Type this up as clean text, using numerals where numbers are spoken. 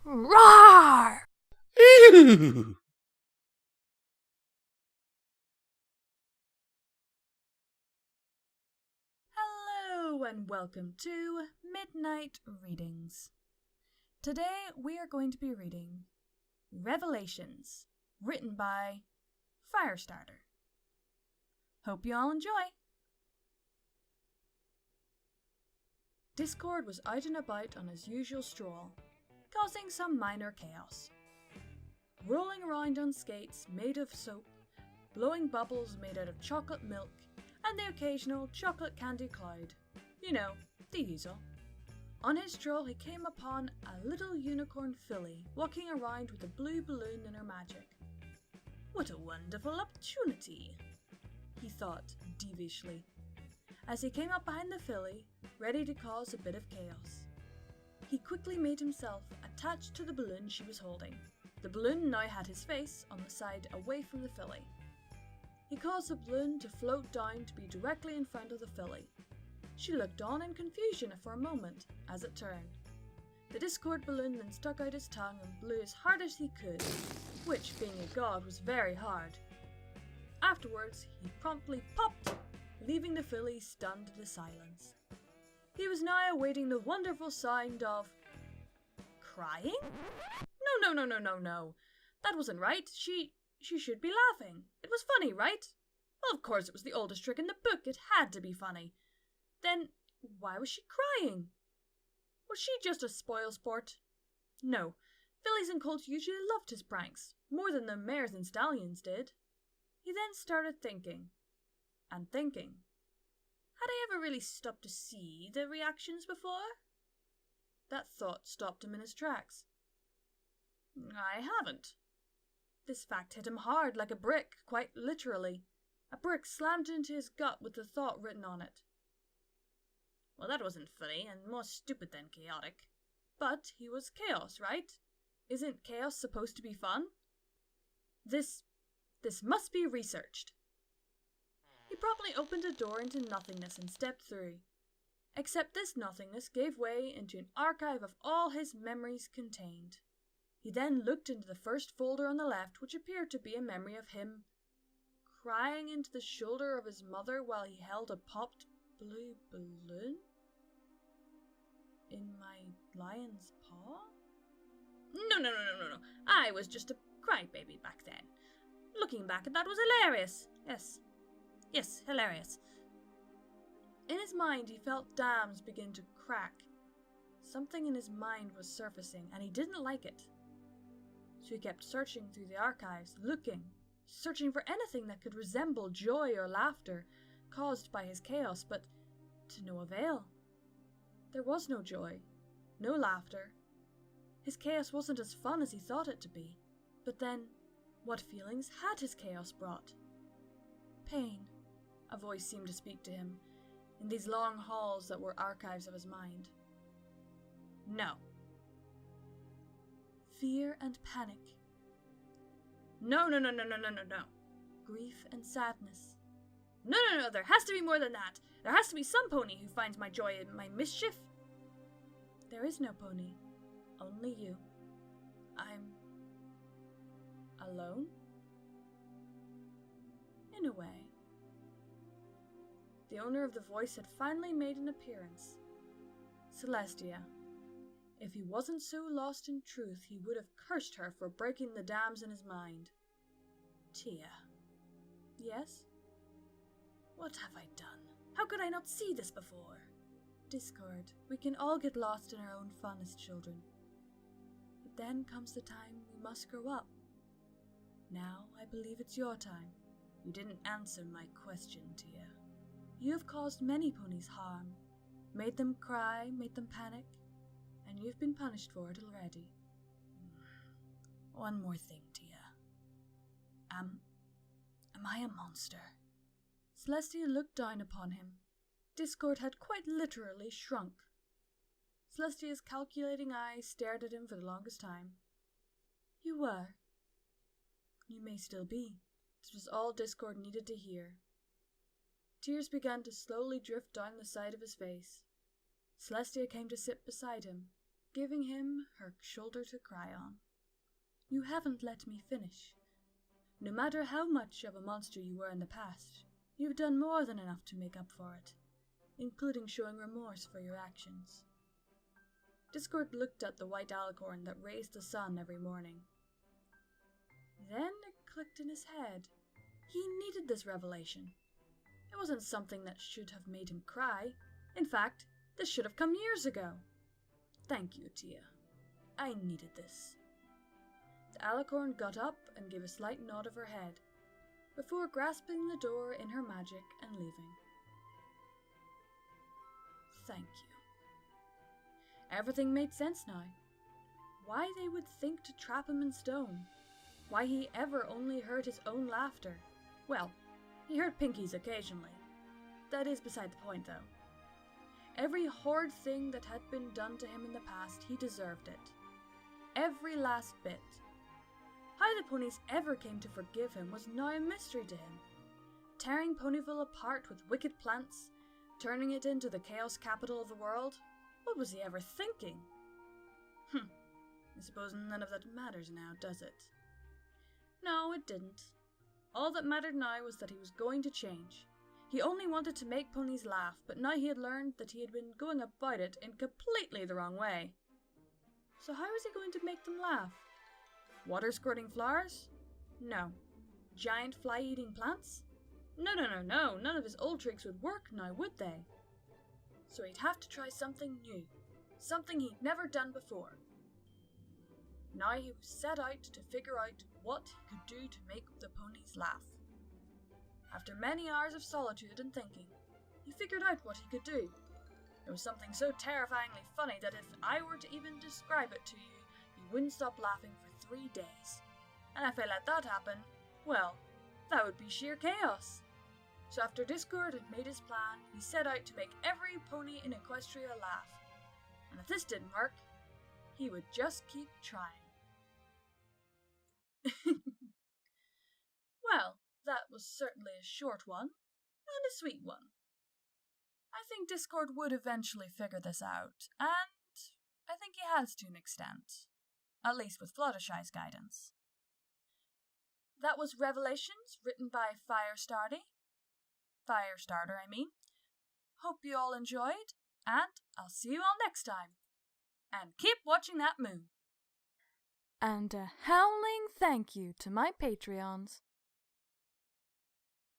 Roar! Ew! Hello and welcome to Midnight Readings. Today we are going to be reading Revelations, written by Firestarter. Hope you all enjoy! Discord was out and about on his usual stroll, causing some minor chaos. Rolling around on skates made of soap, blowing bubbles made out of chocolate milk, and the occasional chocolate candy cloud. You know, the usual. On his stroll he came upon a little unicorn filly walking around with a blue balloon in her magic. What a wonderful opportunity, he thought devishly, as he came up behind the filly, ready to cause a bit of chaos. He quickly made himself attached to the balloon she was holding. The balloon now had his face on the side away from the filly. He caused the balloon to float down to be directly in front of the filly. She looked on in confusion for a moment as it turned. The Discord balloon then stuck out his tongue and blew as hard as he could, which, being a god, was very hard. Afterwards, he promptly popped, leaving the filly stunned to silence. He was now awaiting the wonderful sound of crying? No. That wasn't right. She should be laughing. It was funny, right? Well, of course it was the oldest trick in the book. It had to be funny. Then, why was she crying? Was she just a spoilsport? No. Fillies and colts usually loved his pranks, more than the mares and stallions did. He then started thinking. And thinking. Had I ever really stopped to see the reactions before? That thought stopped him in his tracks. I haven't. This fact hit him hard like a brick, quite literally. A brick slammed into his gut with the thought written on it. Well, that wasn't funny, and more stupid than chaotic. But he was chaos, right? Isn't chaos supposed to be fun? This must be researched. He promptly opened a door into nothingness and stepped through. Except this nothingness gave way into an archive of all his memories contained. He then looked into the first folder on the left, which appeared to be a memory of him crying into the shoulder of his mother while he held a popped blue balloon in my lion's paw? No. I was just a crybaby back then. Looking back at that was hilarious. Yes, hilarious. In his mind, he felt dams begin to crack. Something in his mind was surfacing, and he didn't like it. So he kept searching through the archives, searching for anything that could resemble joy or laughter caused by his chaos, but to no avail. There was no joy, no laughter. His chaos wasn't as fun as he thought it to be. But then, what feelings had his chaos brought? Pain, a voice seemed to speak to him, in these long halls that were archives of his mind. No. Fear and panic. No. Grief and sadness. No, there has to be more than that. There has to be some pony who finds my joy in my mischief. There is no pony, only you. I'm alone? In a way. The owner of the voice had finally made an appearance. Celestia. If he wasn't so lost in truth, he would have cursed her for breaking the dams in his mind. Tia. Yes? What have I done? How could I not see this before? Discord. We can all get lost in our own fun as children. But then comes the time we must grow up. Now I believe it's your time. You didn't answer my question, Tia. You have caused many ponies harm, made them cry, made them panic, and you've been punished for it already. One more thing, Tia. Am I a monster? Celestia looked down upon him. Discord had quite literally shrunk. Celestia's calculating eyes stared at him for the longest time. You were. You may still be. This was all Discord needed to hear. Tears began to slowly drift down the side of his face. Celestia came to sit beside him, giving him her shoulder to cry on. You haven't let me finish. No matter how much of a monster you were in the past, you've done more than enough to make up for it, including showing remorse for your actions. Discord looked at the white alicorn that raised the sun every morning. Then it clicked in his head. He needed this revelation. It wasn't something that should have made him cry. In fact, this should have come years ago. Thank you, Tia. I needed this. The alicorn got up and gave a slight nod of her head, before grasping the door in her magic and leaving. Thank you. Everything made sense now. Why they would think to trap him in stone. Why he ever only heard his own laughter. Well, he heard Pinky's occasionally. That is beside the point, though. Every horrid thing that had been done to him in the past, he deserved it. Every last bit. How the ponies ever came to forgive him was now a mystery to him. Tearing Ponyville apart with wicked plants, turning it into the chaos capital of the world, what was he ever thinking? I suppose none of that matters now, does it? No, it didn't. All that mattered now was that he was going to change. He only wanted to make ponies laugh, but now he had learned that he had been going about it in completely the wrong way. So how was he going to make them laugh? Water squirting flowers? No. Giant fly-eating plants? No, none of his old tricks would work now, would they? So he'd have to try something new, something he'd never done before. Now he was set out to figure out what he could do to make the ponies laugh. After many hours of solitude and thinking, he figured out what he could do. It was something so terrifyingly funny that if I were to even describe it to you, you wouldn't stop laughing for 3 days. And if I let that happen, well, that would be sheer chaos. So after Discord had made his plan, he set out to make every pony in Equestria laugh. And if this didn't work, he would just keep trying. Well, that was certainly a short one, and a sweet one. I think Discord would eventually figure this out, and I think he has to an extent. At least with Fluttershy's guidance. That was Revelations, written by Firestarter, I mean. Hope you all enjoyed, and I'll see you all next time. And keep watching that moon. And a howling thank you to my Patreons.